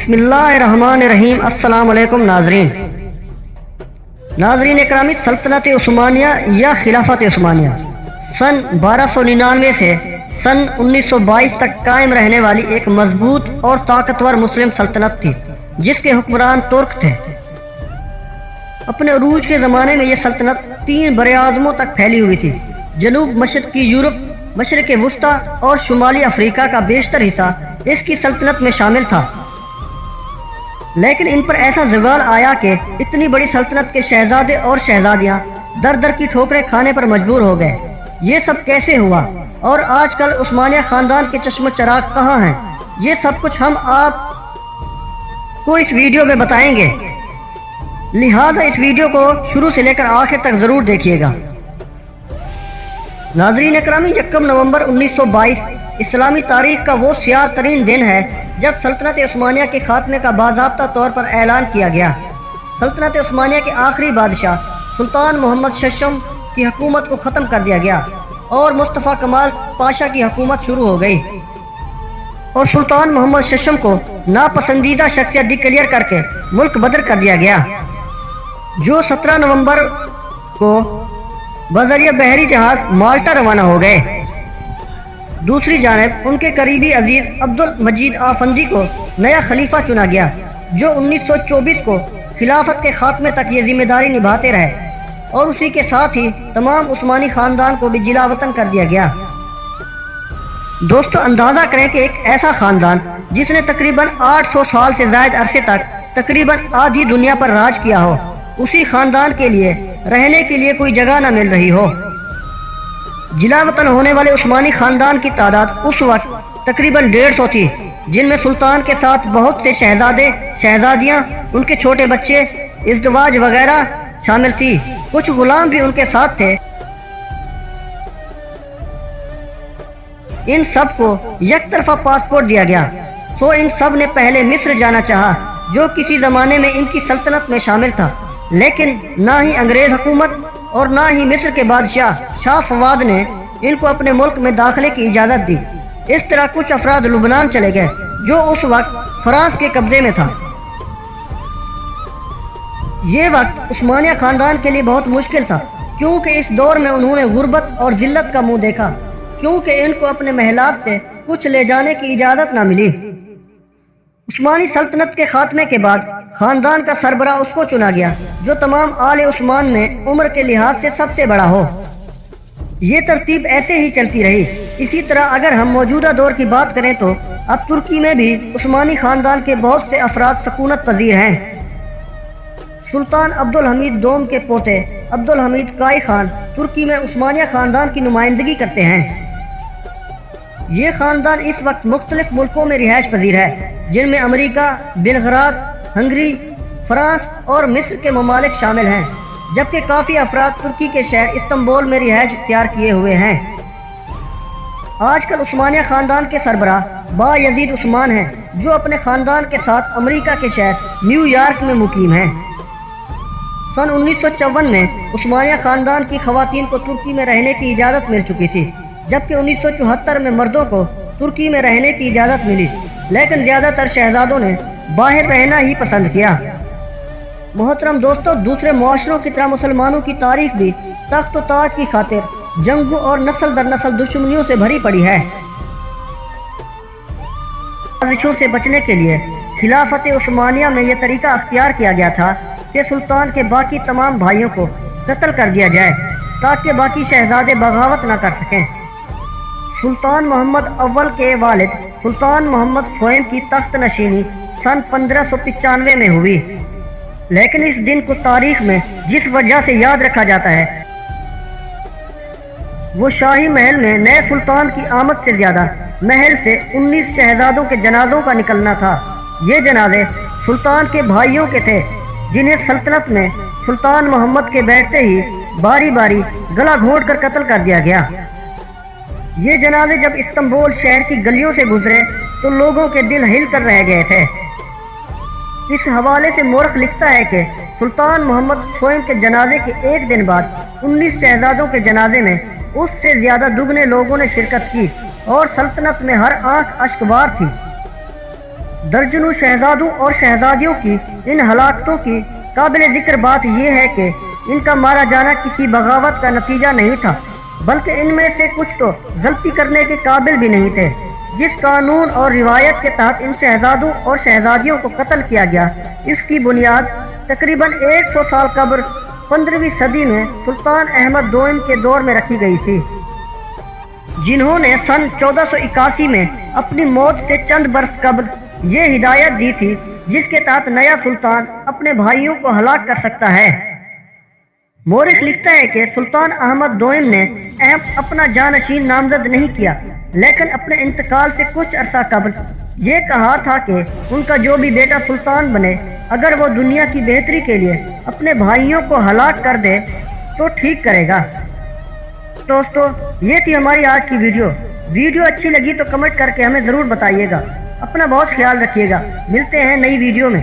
بسم اللہ الرحمن الرحیم۔ السلام علیکم ناظرین اکرامی، سلطنت عثمانیہ یا خلافت عثمانیہ سن 1299 سے سن 1922 تک قائم رہنے والی ایک مضبوط اور طاقتور مسلم سلطنت تھی جس کے حکمران ترک تھے۔ اپنے عروج کے زمانے میں یہ سلطنت 3 براعظموں تک پھیلی ہوئی تھی۔ جنوب مشرقی یورپ، مشرق وسطیٰ اور شمالی افریقہ کا بیشتر حصہ اس کی سلطنت میں شامل تھا، لیکن ان پر ایسا زوال آیا کہ اتنی بڑی سلطنت کے شہزادے اور شہزادیاں در در کی ٹھوکریں کھانے پر مجبور ہو گئے۔ یہ سب کیسے ہوا اور آج کل عثمانیہ خاندان کے چشم و چراغ کہاں ہیں، یہ سب کچھ ہم آپ کو اس ویڈیو میں بتائیں گے، لہذا اس ویڈیو کو شروع سے لے کر آخر تک ضرور دیکھیے گا۔ ناظرین اکرامی، 1 نومبر 1922 اسلامی تاریخ کا وہ سیاہ ترین دن ہے جب سلطنت عثمانیہ کے خاتمے کا باضابطہ طور پر اعلان کیا گیا۔ سلطنت عثمانیہ کے آخری بادشاہ سلطان محمد ششم کی حکومت کو ختم کر دیا گیا اور مصطفیٰ کمال پاشا کی حکومت شروع ہو گئی، اور سلطان محمد ششم کو ناپسندیدہ شخصیت ڈکلیئر کر کے ملک بدر کر دیا گیا، جو 17 نومبر کو بذریعہ بحری جہاز مالٹا روانہ ہو گئے۔ دوسری جانب ان کے قریبی عزیز عبد المجید آفندی کو نیا خلیفہ چنا گیا، جو 1924 کو خلافت کے خاتمے تک یہ ذمہ داری نبھاتے رہے، اور اسی کے ساتھ ہی تمام عثمانی خاندان کو بھی جلا وطن کر دیا گیا۔ دوستو، اندازہ کریں کہ ایک ایسا خاندان جس نے تقریباً 800 سال سے زائد عرصے تک تقریباً آدھی دنیا پر راج کیا ہو، اسی خاندان کے لیے رہنے کے لیے کوئی جگہ نہ مل رہی ہو۔ جلا وطن ہونے والے عثمانی خاندان کی تعداد اس وقت تقریباً 150 تھی، جن میں سلطان کے ساتھ بہت سے شہزادے، شہزادیاں، ان کے چھوٹے بچے، ازدواج وغیرہ شامل تھی۔ کچھ غلام بھی ان کے ساتھ تھے۔ ان سب کو یک طرفہ پاسپورٹ دیا گیا، تو ان سب نے پہلے مصر جانا چاہا، جو کسی زمانے میں ان کی سلطنت میں شامل تھا، لیکن نہ ہی انگریز حکومت اور نہ ہی مصر کے بادشاہ شاہ فواد نے ان کو اپنے ملک میں داخلے کی اجازت دی۔ اس طرح کچھ افراد لبنان چلے گئے، جو اس وقت فرانس کے قبضے میں تھا۔ یہ وقت عثمانیہ خاندان کے لیے بہت مشکل تھا، کیونکہ اس دور میں انہوں نے غربت اور ذلت کا منہ دیکھا، کیونکہ ان کو اپنے محلات سے کچھ لے جانے کی اجازت نہ ملی۔ عثمانی سلطنت کے خاتمے کے بعد خاندان کا سربراہ اس کو چنا گیا جو تمام آل عثمان میں عمر کے لحاظ سے سب سے بڑا ہو۔ یہ ترتیب ایسے ہی چلتی رہی۔ اسی طرح اگر ہم موجودہ دور کی بات کریں تو اب ترکی میں بھی عثمانی خاندان کے بہت سے افراد سکونت پذیر ہیں۔ سلطان عبدالحمید دوم کے پوتے عبدالحمید کائی خان ترکی میں عثمانیہ خاندان کی نمائندگی کرتے ہیں۔ یہ خاندان اس وقت مختلف ملکوں میں رہائش پذیر ہے، جن میں امریکہ، بلغراد، ہنگری، فرانس اور مصر کے ممالک شامل ہیں، جبکہ کافی افراد ترکی کے شہر استنبول میں رہائش اختیار کیے ہوئے ہیں۔ آج کل عثمانیہ خاندان کے سربراہ با یزید عثمان ہیں، جو اپنے خاندان کے ساتھ امریکہ کے شہر نیو یارک میں مقیم ہیں۔ سن 1954 میں عثمانیہ خاندان کی خواتین کو ترکی میں رہنے کی اجازت مل چکی تھی، جبکہ 1974 میں مردوں کو ترکی میں رہنے کی اجازت ملی، لیکن زیادہ تر شہزادوں نے باہر رہنا ہی پسند کیا۔ محترم دوستو، دوسرے معاشروں کی طرح مسلمانوں کی تاریخ بھی تخت و تاج کی خاطر جنگوں اور نسل در نسل دشمنیوں سے بھری پڑی ہے۔ سازشوں سے بچنے کے لیے خلافت عثمانیہ میں یہ طریقہ اختیار کیا گیا تھا کہ سلطان کے باقی تمام بھائیوں کو قتل کر دیا جائے تاکہ باقی شہزادے بغاوت نہ کر سکیں۔ سلطان محمد اول کے والد سلطان محمد فہیم کی تخت نشینی سن 1595 میں ہوئی، لیکن اس دن کو تاریخ میں جس وجہ سے یاد رکھا جاتا ہے وہ شاہی محل میں نئے سلطان کی آمد سے زیادہ محل سے 19 شہزادوں کے جنازوں کا نکلنا تھا۔ یہ جنازے سلطان کے بھائیوں کے تھے، جنہیں سلطنت میں سلطان محمد کے بیٹھتے ہی باری باری گلا گھونٹ کر قتل کر دیا گیا۔ یہ جنازے جب استنبول شہر کی گلیوں سے گزرے تو لوگوں کے دل ہل کر رہ گئے تھے۔ اس حوالے سے مورخ لکھتا ہے کہ سلطان محمد فہیم کے جنازے کے ایک دن بعد 19 شہزادوں کے جنازے میں اس سے زیادہ دگنے لوگوں نے شرکت کی اور سلطنت میں ہر آنکھ اشکبار تھی۔ درجنوں شہزادوں اور شہزادیوں کی ان ہلاکتوں کی قابل ذکر بات یہ ہے کہ ان کا مارا جانا کسی بغاوت کا نتیجہ نہیں تھا، بلکہ ان میں سے کچھ تو غلطی کرنے کے قابل بھی نہیں تھے۔ جس قانون اور روایت کے تحت ان شہزادوں اور شہزادیوں کو قتل کیا گیا، اس کی بنیاد تقریباً 100 سال قبل 15ویں صدی میں سلطان احمد دوئم کے دور میں رکھی گئی تھی، جنہوں نے سن 1481 میں اپنی موت سے چند برس قبل یہ ہدایت دی تھی جس کے تحت نیا سلطان اپنے بھائیوں کو ہلاک کر سکتا ہے۔ مورخ لکھتا ہے کہ سلطان احمد دوئم نے اپنا جانشین نامزد نہیں کیا، لیکن اپنے انتقال سے کچھ عرصہ قبل یہ کہا تھا کہ ان کا جو بھی بیٹا سلطان بنے، اگر وہ دنیا کی بہتری کے لیے اپنے بھائیوں کو ہلاک کر دے تو ٹھیک کرے گا۔ دوستو، یہ تھی ہماری آج کی ویڈیو اچھی لگی تو کمنٹ کر کے ہمیں ضرور بتائیے گا۔ اپنا بہت خیال رکھیے گا، ملتے ہیں نئی ویڈیو میں۔